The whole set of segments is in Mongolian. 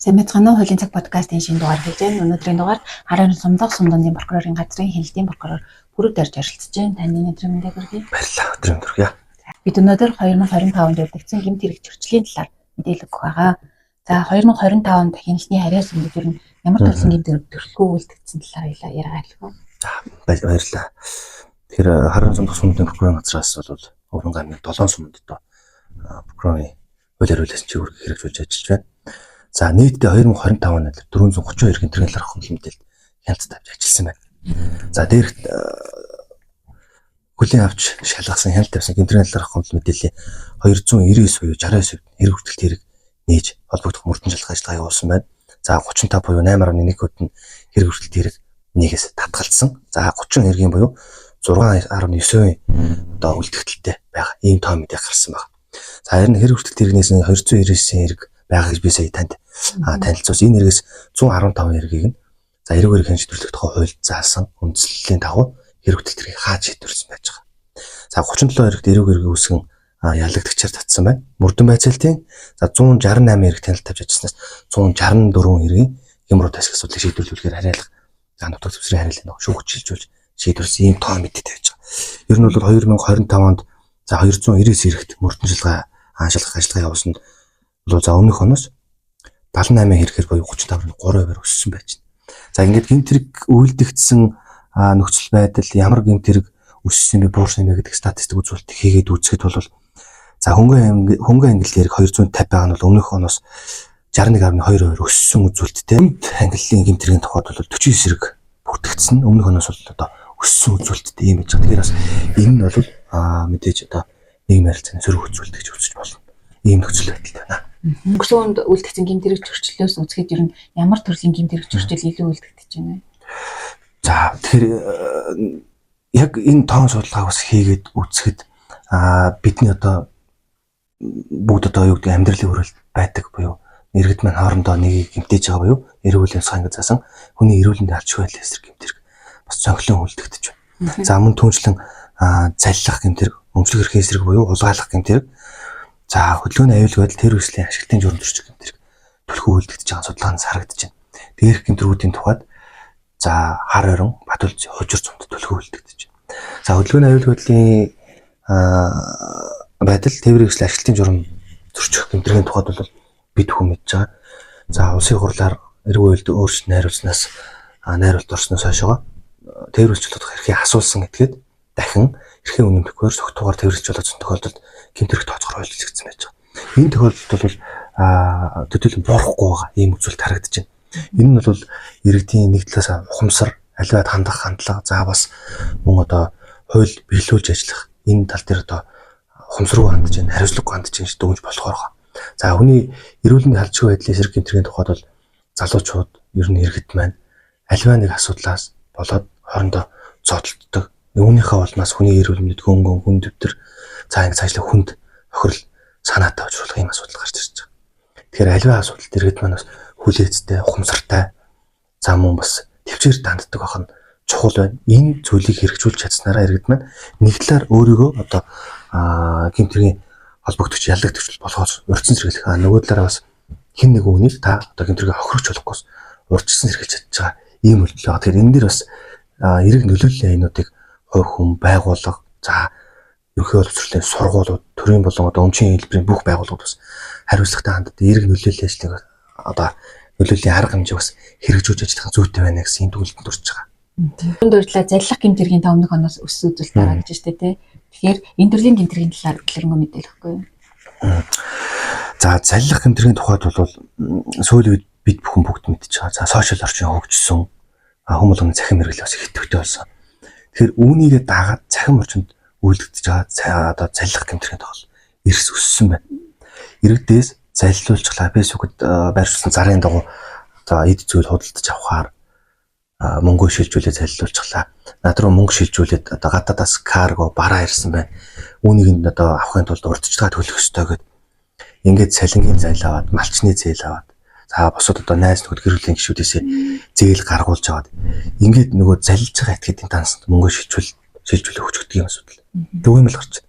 Сайн байцгаана уу, хуулийн цаг подкастын шинэ дугаар хийж байна. Өнөөдрийн дугаар Харин сумдах сумдын прокурорын газрын хэлтийн прокурор Бүрэг Дарж оролцож байна. Таны өдрийн мэндийг хүргэе. Баярлалаа. Өдрийн төргий. Бид өнөөдөр 2025 онд явагдсан гэмт хэрэг зөрчлийн талаар мэдээлэл өгөх байгаа. За 2025 онд хяналтны хариас өмнө ер нь ямар төрлийн гэмт хэрэг төрөлхөө үлдгэсэн талаар яриа хэлэх үү? За баярлалаа. Тэгэхээр Харин сумдах сумдын прокурорын газраас бол Өвөрмөн гамны 7 сумд одоо прокурорын хуулиар хүлээсэн чиглэл хэрэгжүүлж ажиллаж байна. За нийтдээ 2025 онд 432 гэмтэргийн талаарх хөндлөн мэдээлэл хяналт тавьж ажилласан байна. За дээрх хүлээн авч шалгасан хяналт тавьсан гэмтэргийн талаарх хөндлөн мэдээллийн 299 буюу 69% хэрэг хүртэлт хэрэг нээж холбогдох мөрдөн шалгах ажиллагаа явуулсан байна. За 35 буюу 8.1% нь хэрэг хүртэлт хэрэг нэгээс татгалзсан. За 30 хэргийн буюу 6.9% одоо үлдэгдэлтэй байгаа. Ийм тоо мэдээ гарсан байна. За харин хэрэг хүртэлт хэрэгнээс 299 хэрэг байгаа гэж би сая танд танилцуулсан. Энэ хэрэгээс 115 хэргийг нь за эрүүгээр хэн шийдвэрлэх тухай хууль заасан үндслэлийн дагуу хэрэг хүртэлт хэргийг хааж шийдвэрлсэн байж байгаа. За 37 хэрэгт эрүүгээр үүсгэн ялагдагчаар татсан байна. Мөрдөн байцаалтын за 168 хэрэг танилт тавьж ажилласнаас 164 хэргийн хямруу тасгах асуудлыг шийдвэрлүүлэхээр хариалах за нутаг төвсрийн хариаллыг шүүгчилжүүлж шийдвэрлсэн ийм тоо мэдээ тавьж байгаа. Ер нь бол 2025 онд за 299 хэрэгт мөрдөн шалгах ажиллагаа явуулсан бол за өмнөх оноос 78 хэрэгээр буюу 35.3%-аар өссөн байж байна. За ингээд гэмт хэрэг үйлдэгдсэн нөхцөл байдал ямар гэмт хэрэг өссөн бэ, буурсан бэ гэдэг статистик үзүүлэлт хийгээд үзэхэд бол за хөнгөн ангиллын хэрэг 250 байгаа нь бол өмнөх оноос 61.2% өссөн үзүүлэлттэй. Ангиллын гэмт хэргийн тухайд бол 49 хэрэг бүртгэгдсэн. Өмнөх оноос бол одоо өссөн үзүүлэлттэй юм байж байгаа. Тэгэхээр бас энэ нь бол мэдээж одоо нийгмийн харилцааны сөрөг үзүүлэлт гэж үзэж болно. Ийм нөхцөл байдал байна. Өнгөрсөн онд үлдгэсэн гэмт хэрэг зөрчлөөс үзэхэд ер нь ямар төрлийн гэмт хэрэг зөрчил илүү үлдэгдэж байна вэ? За тэгэхээр яг энэ тоон судалгааг бас хийгээд үзэхэд бидний одоо бүгд одоо юу гэдэг амьдралын хүрээлт байдаг буюу иргэд маань хоорондоо нэгийг гэмтээж байгаа буюу эрүүл мэндийн санхаг заасан хүний эрүүл мэндийн алж байдлын эсрэг гэмт хэрэг бас цонхлон үлдэгдэж байна. За мөн түншлэн заллах гэмт хэрэг, өмчлөх эрхийн эсрэг буюу хулгайлах гэмт хэрэг, за хөдөлгөөний аюулгүй байдал, тэр үслийн ашиглалтын журам зөрчил гэмт хэрэг төлхөө үлдэгдэж байгаа судалгаанаас харагдаж байна. Дээрх гэмт хэргүүдийн тухайд за хар орон, Батүлз, хожир цомд төлхөө үлдэгдэж байна. За хөдөлгөөний аюулгүй байдлын байдал, тээврийн үслийн ашиглалтын журам зөрчих гэмт хэргийн тухайд бол бид бүхэн мэдж байгаа. За улсын хурлаар эрүүл мэндийн өөрчлөлт найруулснаас найруулалт орсноос хойшоо тээврүүлж болох эрхийг асуулсан этгээд дахин эрхийн үнэмлэхээр согтуугаар тээврүүлж болгосон тохиолдолд гэмт хэрэг тооцоогоор хуульчлагдсан байж байгаа. Энэ тохиолдолд бол төдийлөн борохгүй байгаа ийм үзүүлэлт харагдаж байна. Энэ нь бол иргэдийн нэг талаас ухамсар, аливаад хандах хандлага, за бас мөн одоо хууль биелүүлж ажиллах энэ тал дээр одоо ухамсаргүй хандж байна, хариуцлагагүй хандж байна гэж дүгнж болохоор байгаа. За хүний эрүүл мэндийн халдшгүй байдлын эсрэг гэмт хэргийн тухайд бол залуучууд ер нь иргэд маань аливаа нэг асуудлаас болоод хоорондоо зодтолдог. Үүнийхээ улмаас хүний эрүүл мэндэд хөнгөн хүн дэвтэр цаанг цаашлах хүнд тохирол санаатай учруулах юм асуудал гарч ирж байгаа. Тэгэхээр аливаа асуудалд иргэд маань бас хүлээцтэй, ухамсартай, за мөн бас төвчээр данддаг байх нь чухал байна. Энэ зүйлийг хэрэгжүүлж чадсанараа иргэд маань нэг талаар өөрийгөө одоо гэмт хэргийн холбогдогч ялагдагч болохоос урьдчилан сэргийлэх. Нөгөө талаараа бас хэн нэг үнийг та одоо гэмт хэргийг хохирогч болохгүйс урьдчилан сэргийлж чадж байгаа ийм үйлдэл байна. Тэгэхээр энэ дээр бас эрэг нөлөөллийн аюунуудыг хувь хүн, байгууллага, за ерөнхий боловсролын сургуулиуд, төрийн болон одоо өмчийн хэлбэрийн бүх байгууллагууд бас хариуцлагатай ханддаг эрэг нөлөөллийн ажлыг одоо нөлөөллийн арга хэмжээ бас хэрэгжүүлж ажиллах зүйтэй байна гэсэн энэ төгөлдөнд орж байгаа. Түүнд урьдлаа заллах гэмт хэргийн та өмнөх оноос өссөн үзүүлэлт байгаа гэж штэ тий. Тэгэхээр энэ төрлийн гэмт хэргийн талаар дэлгэрэнгүй мэдээлэх хэрэггүй юу? За заллах гэмт хэргийн тухайд бол сүүлийн үед бид бүхэн бүгд мэдж байгаа. За сошиал орчин хөгжсөн, хүн болгоны цахим хэрэглээ бас их идэвхтэй болсон. Тэгэхээр үүнийгээ дагаад цахим орчинд үйлдэгдэж байгаа одоо заллах гэмт хэргийн тоол эрс өссөн байна. Иргэдээс заллуулчихлаа, фэйсбүүкэд байршуулсан зарын дагуу одоо эд зүйл худалдаж авахаар мөнгө шилжүүлээд заллуулчихлаа. Над руу мөнгө шилжүүлээд одоо гадаадаас карго бараа ирсэн байна. Үүнийг нь одоо авахын тулд урьдчилгаа төлөх ёстой гэдэг. Ингээд салингийн зээл аваад, малчны зээл аваад, за босоод одоо найз нөхөд гэр бүлийн гишүүдээс зээл гаргуулж аваад ингээд нөгөө залилж байгаа этгээдийн тансанд мөнгө шилжүүлэх хүчтэй юм асуудал. Төв юм л гарч.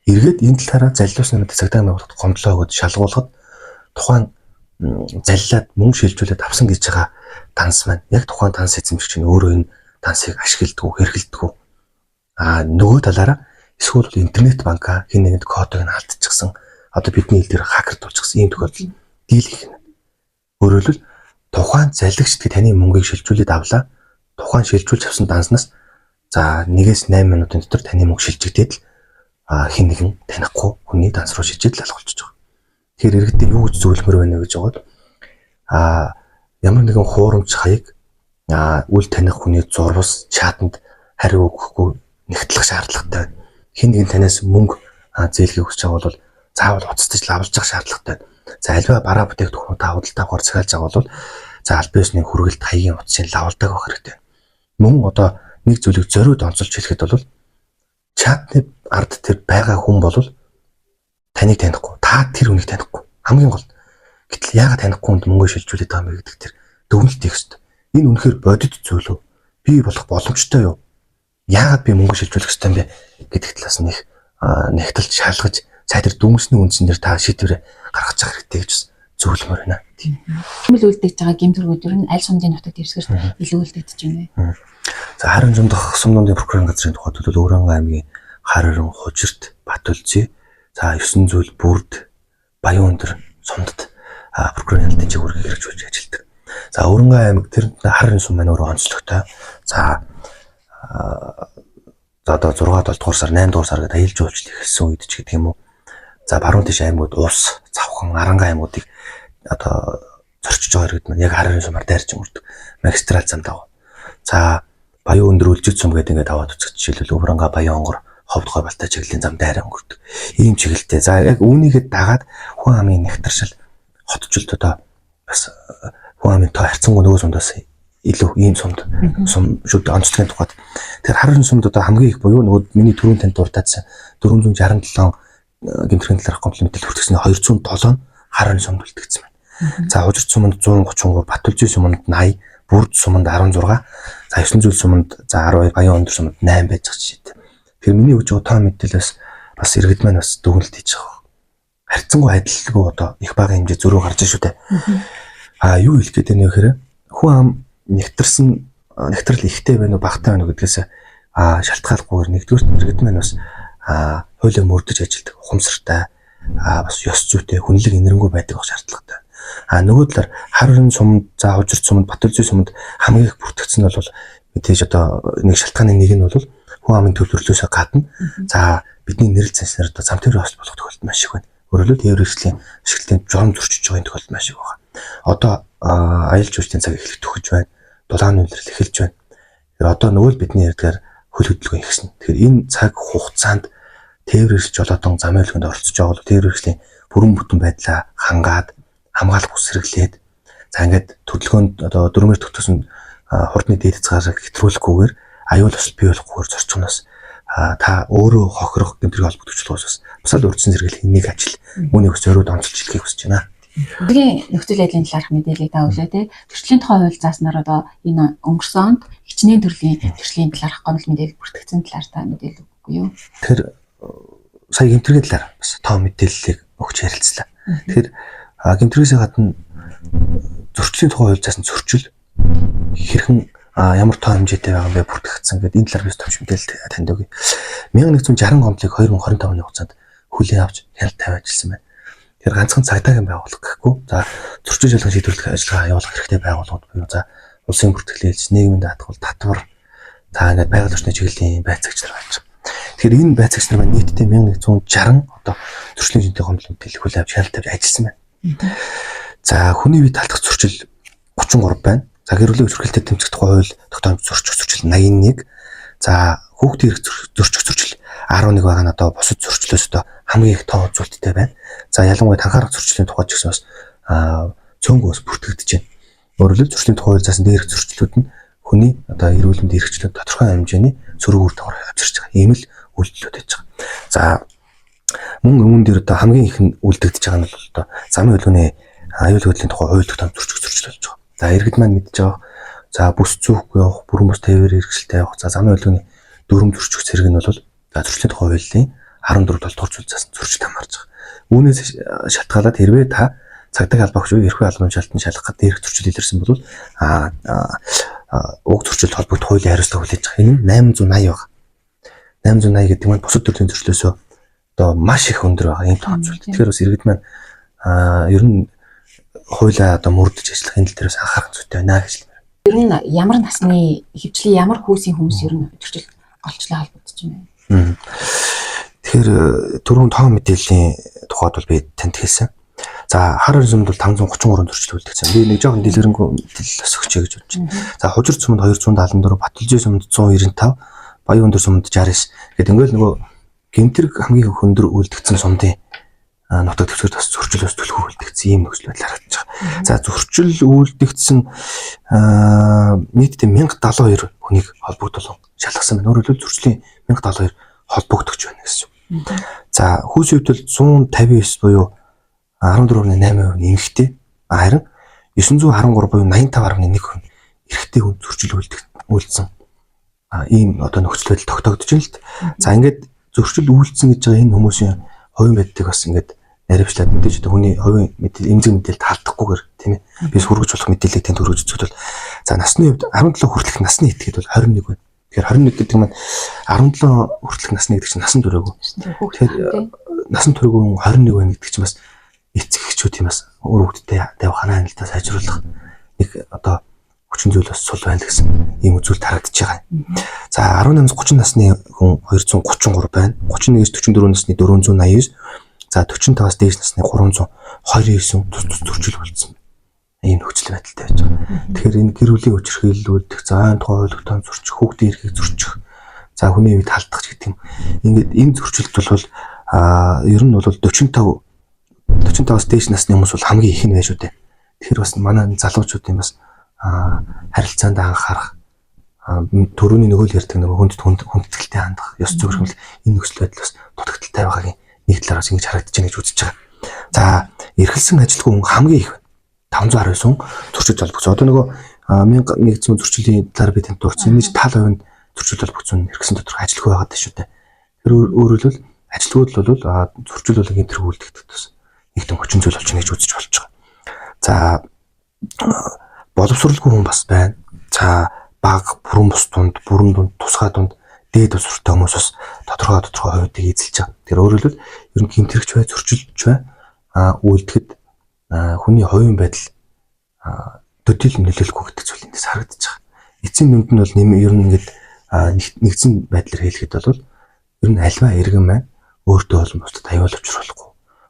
Эргээд энэ талаараа заллуулсан юмд цагдаа байгууллагад гомдлоо өгөөд шалгуулахад тухайн заллаад мөнгө шилжүүлээд авсан гэж байгаа данс маань яг тухайн данс эзэмшигч нь өөрөө энэ дансыг ашигладаг, хэрэгэлдэг. Нөгөө талаараа эсвэл интернет банка хин нэгэнд кодыг нь алдчихсан. Одоо бидний хэл дээр хакер тулчихсан ийм тохиолдол дийлэх юм. Өөрөөр хэлбэл тухайн залгичдыг таны мөнгийг шилжүүлээд авлаа. Тухайн шилжүүлж авсан данснаас за 1-8 минутын дотор таны мөнгө шилжигдээд л хин нэгэн танихгүй хүний данс руу шилжиж алга болчихж байгаа. Тэгэхээр иргэдэд юу гэж зөвлөмөр байна гэж байгаад ямар нэгэн хуурамч хаяг үл таних хүний зурвас чатанд хариу өгөхгүй нэгтлэх шаардлагатай. Хин нэгэн танаас мөнгө зээлхийг хүсэж байгаа бол заавал уцтаж лавлж явах шаардлагатай. За альва бараа бүтээгдэхүүнүүд худалдаахаар захиалж байгаа бол за аль биесний хүргэлт хаягийн утсын лавлдаг байх хэрэгтэй. Мөн одоо нэг зүйлийг зориуд онцолж хэлэхэд бол чатны ард тэр байгаа хүн бол таныг танихгүй, та тэр хүнийг танихгүй. Хамгийн гол. Гэтэл яагаад танихгүй хүнд мөнгө шилжүүлээд байгаа юм гэдэг тэр дүгнэлт хийх хэрэгтэй. Энэ үнэхээр бодит зүйл үү? Би болох боломжтой юу? Яагаад би мөнгө шилжүүлэх ёстой юм бэ гэдэг талаас нь нэгтэлж шалгаж цаа тэр дүнсний үндсэн дээр та шийдвэрээ гаргаж авах хэрэгтэй гэж зөвлөмөр байна. Хэмэл үлдээж байгаа гэмтэргүүдэр нь аль сумдын нутагт ирсгэр илүү үлдэгдэж байна вэ? За харин зумдах сумдын прокурорын газрын тухайд бол Өрөнгө аймгийн Хараран, Хужирт, Батүлзий, за 9 зүйл Бүрд, Баянөндөр сумдад прокурорын ялтын чиглэлээр хэрэгжүүлж ажилладаг. За Өрөнгө аймаг тэр Хараран сум маань өөрөө онцлогтой. За одоо 6 7 дугаар сар 8 дугаар сар гэдэг аялал жуулчлал эхэлсэн үед ч гэдэг юм уу. За баруун тийш аймагуд Ус, Завхан, Аранга аймагуудыг одоо зорчиж байгаа иргэд маань яг Харарын сумаар дайрч өнгөрдөг магистрал зам дагав. За Баянөндөр Үлжид сум гэдэг ингээд аваад үзэх жишээлбэл Өвранга Баянгор Ховдгой Балтай чиглэлийн зам дайраа өнгөрдөг. Ийм чиглэлтэй. За яг үүнийгээ дагаад хүн амын нэгтршил хотчлт одоо бас хүн амын тоо харьцангуй нөгөө сумдаас илүү ийм сумд сум шүд онцлогийн тухайд тэр Харарын сумд одоо хамгийн их буюу нөгөө миний түрүүн танд дуртаадсан 467 гэмтрийн талаарх комплимент хүртгэсний 207 Харарын сумд үлдгэсэн байна. За Хужирт суманд 133, Батүлзий суманд 80, Бүрд суманд 16, за 9 зүйл суманд за 12, Баянөндөр суманд 8 байж байгаа жишээтэй. Тэр миний өгж байгаа тоо мэдээлэлээс бас иргэд маань бас дүгнэлт хийж байгаа. Харьцангуй адилгүй одоо их бага хэмжээ зөрүү гарч шүү дээ. Юу хэлэх гээд байна вэ гэхээр хүн ам нэгтрэл ихтэй байна уу багтай байна уу гэдгээс шалтгаалгүйгээр нэгдүгээр иргэд маань бас хуулиар мөрдөж ажилдаг ухамсартай бас ёс зүйтэй хүнлэг инэрэнгүй байдаг шаардлагатай. Нөгөө талаар Харарын сумд, за Хужирт сумд, Батүлзий сумд хамгийн их бүртгэгдсэн бол мэдээж одоо нэг шалтгааны нэг нь бол хүн амын төлөвлөлөөсөө гадна за бидний нэрэл цэнснээр одоо зам тээврийн хосол болох тохиолдол маш их байна. Өөрөөр хэлбэл тээврийн ашиглалтын журам зөрчиж байгаа тохиолдол маш их байна. Одоо аялал жуулчлалын цаг эхлэх төгөж байна. Дулааны үйлрэл эхэлж байна. Тэгэхээр одоо нөгөө л бидний ярьдгаар хөл хөдөлгөөн ихсэн. Тэгэхээр энэ цаг хугацаанд тээврийн жолоодон замын хөлгөнд оролцож байгаа бол тээврийн бүрэн бүтэн байдлаа хангаад хамгаалах ус хэрэглээд за ингээд төлөвлөгөөнд одоо 4-р төгтөсөн хурдны дээд хязгаарыг хэтрүүлэхгүйгээр аюул осол бий болохгүйгээр зорчгоноос та өөрөө хохирох гэмтрийн холбогдуулалтаас бас л урьдчилан сэргийлэх нэг ажил үүнийг зөвөрөд онцолж хэлхийг хүсэж байна. Бидний нөхцөл байдлын талаарх мэдээллийг тавуулъя тий. Төрчлийн тухай хууль зааснаар одоо энэ өнгөрсөн онд хичнээн төрлийн төрчлийн талаарх гомдол мэдээлэл бүртгэгдсэн талаар та мэдээлэл өгөхгүй юу? Тэгэхээр сая гэмтрийн талаар бас тоо мэдээллийг өгч ярилцлаа. Тэгэхээр гэмтрээс гадна зөрчлийн тухай хууль заасан зөрчил хэрхэн ямар тоо хэмжээтэй байгаа юм бэ бүртгэгдсэн гэдэг энэ талаар би товч мэдээлэл танд өгье. 1160 гомдлыг 2025 оны хугацаанд хүлээн авч хяналт тавиад ажилласан байна. Тэр ганцхан цагдаагийн байгууллага гэхгүй. За зөрчил шалгах шийдвэрлэх ажиллагаа явуулах хэрэгтэй байгууллагууд буюу за улсын бүртгэлээс нийгмийн даатгал татвар за ингээд байгаль орчны чиглэлийн байцаагч нар байж байгаа. Тэгэхээр энэ байцаагч нар маань нийтдээ 1160 одоо зөрчлийн шинжтэй гомдол мэдээлэл хүлээн авч хяналт тавьж ажилласан байна. За хүний бие талдах зөрчил 33 байна. За гэр бүлийн зөрчилтэй тэмцэх тухай хууль тогтоомж зөрчил 81. За хүүхдийн эрх зөрчих зөрчил 11 байгаа нь одоо бусад зөрчлөөс одоо хамгийн их тоо үзүүлэлттэй байна. За ялангуяа танхаарах зөрчлийн тухайд ч гэсэн бас цөөнгөөс бүртгэгдэж байна. Өөрөөр хэлбэл зөрчлийн тухай хууль заасан дээрх зөрчлүүд нь хүний одоо эрүүл мэндийн эрхчлөлд тодорхой хэмжээний сөрөг үр дагавар авчирч байгаа. Ийм л үйлдэлүүд байж байгаа. За мөн өмнө дээр одоо хамгийн их нь үлдэгдэж байгаа нь бол одоо замын хөлгөөний аюул хөдлөлийн тухай хууль тогтоомж зөрчил болж байгаа. За иргэд маань мэдж байгаа. За бүс зүүхгүй явах, бүрэн бус тээвэр хэрэгжилтэй явах. За замын хөлгөөний дүрм зөрчих зэрэг нь бол за зөрчлийн тухай хуулийн 14 дугаар зүйл заасан зөрчил хамаарч байгаа. Үүнээс шалтгаалаад хэрвээ та цагдаагийн албаа гэж эрхүй албаны шалтгаан шалгахад дээрх зөрчил илэрсэн бол уг зөрчилд холбогдох хуулийн хариуцлага хүлээж байгаа. Энэ нь 880 байгаа. 880 гэдэг нь бусад төрлийн зөрчлөөсөө одоо маш их өндөр байгаа ийм тооцоолт. Тэгэхээр бас иргэд маань ер нь хуулиа одоо мөрдөж ажиллах энэ тал дээрээс анхаарах зүйтэй байна гэж хэлмээр. Ер нь ямар насны ихэвчлэн ямар хүүсийн хүмүүс ер нь зөрчил голчлон холбогдож байна. Тэгэхээр түрүүн тоон мэдээллийн тухайд бол би танд хэлсэн. За хар хоризонд бол 533 зөрчил үлдгэсэн. Би нэг жоохон дэлгэрэнгүй мэдээлэл өсгөч гэж бодож байна. За хужир цөмөнд 274, Баталжийн цөмөнд 195, Баян өндөр цөмөнд 69. Гэт ингээл нөгөө гэмтэрэг хамгийн их өндөр үлдгэсэн сумдын нутаг дэвсгэр бас зөрчилөөс төлхөө үлдгэсэн ийм нөхцөл байдал харагдаж байгаа. За зөрчил үлдгэсэн нийтдээ 1072 хүнийг холбогдуулан шалгасан байна. Өөрөөр хэлбэл зөрчлийн 1072 холбогдогч байна гэсэн. За хүүсийн хувьд бол 159 буюу 14.8% эмэгтэй, харин 913 буюу 85.1% эрэгтэй хүн зөрчил үйлдсэн ийм одоо нөхцөл байдал тогтоогдож байна л д. За ингээд зөрчил үйлдсэн гэж байгаа энэ хүмүүсийн хувийн байдлыг бас ингээд наривчлаад мэдээж одоо хүний хувийн эмзэг мэдээлэлд таалдахгүйгээр тийм ээ бис хүргэж болох мэдээллийг тэнд хүргэж өгчөд бол за насны хувьд 17 хүртэлх насны этгээд бол 21 байна. Тэгэхээр 21 гэдэг нь 17 хүртэлх насны гэдэг чинь насан туршаагүй. Тэгэхээр насан туршаагүй 21 байна гэдэг чинь бас эцэг эхчүүд юм бас өөр хүүхдэдтэй тавих ханааналтаа сайжруулах нэг одоо хүчин зүйл бас сул байна гэсэн ийм үзүүлэлт харагдаж байгаа. За 18-30 насны хүн 233 байна. 31-ээс 44 насны 489. За 45-аас дээш насны 329 тус зөрчил болсон. Ийм нөхцөл байдалтай байж байгаа. Тэгэхээр энэ гэр бүлийн хүчирхийлүүлдэх, зайн тухай ойлгогдсон зөрчих, хүүхдийн эрхийг зөрчих, за хүний үед халдах гэдэг юм. Ингээд энэ зөрчилд бол ер нь бол 45-аас дээш насны хүмүүс бол хамгийн их нь байж үү. Тэгэхээр бас манай залуучуудын бас харилцаанд анхаарах төрөний нөгөө л ярьдаг нөгөө хүндэтгэлтэй хандах ёс зүйн энэ нөхцөл байдал бас дутагдaltaй байгаагийн нэг талаараас ингэж харагдаж байна гэж үзэж байгаа. За эрхэлсэн ажилтгүй хүн хамгийн их 519 зөрчил холбогдсон. Одоо нөгөө 1100 зөрчилийн талаар би танд дурдсан. Энэ тал хувийн зөрчил холбогдсон эрхэлсэн доторх ажилтгүй байгаад шүү дээ. Тэр өөрөөр хэлбэл ажилтгууд бол зөрчил болгоны тэр үлдэгдэх тус нэг том хүчин зүйл болж байна гэж үзэж болж байгаа. За боловсралгүй хүн бас байна. За баг бүрэн дунд тусгай дунд дээд усуртай хүмүүс бас тодорхой хувьдыг эзэлж байгаа. Тэр өөрөөр хэлбэл ер нь гэмтэрэгч бай, зөрчилж бай үйлдэхэд хүний хувийн байдал төдийл нөлөөлөхгүй гэдэг зүйл эндээс харагдаж байгаа. Эцсийн дүнд нь бол ер нь ингээд нэгдсэн байдлаар хэлэхэд бол ер нь альва иргэн маань өөртөө олон бусдад аюул учруулахгүй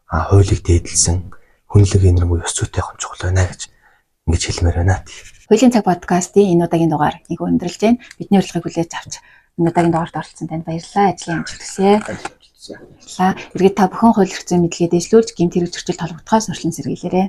хуулийг дээдлсэн хүнлэг энэргүй ёс зүйтэй явах чухал байна гэж ингэж хэлмээр байна. Хуулийн цаг подкастын энэ удаагийн дугаар нэг өндөрлж байна. Бидний урилгыг хүлээж авч энэ удаагийн дугаарт оролцсон танд баярлалаа. Ажлын амжилт хүсье. Иргэд та бүхэн хууль эрх зүйн мэдлэгээ дэвшлүүлж гэмт хэрэг зөрчил холбогдохоос урьдчилан сэргийлээрэй.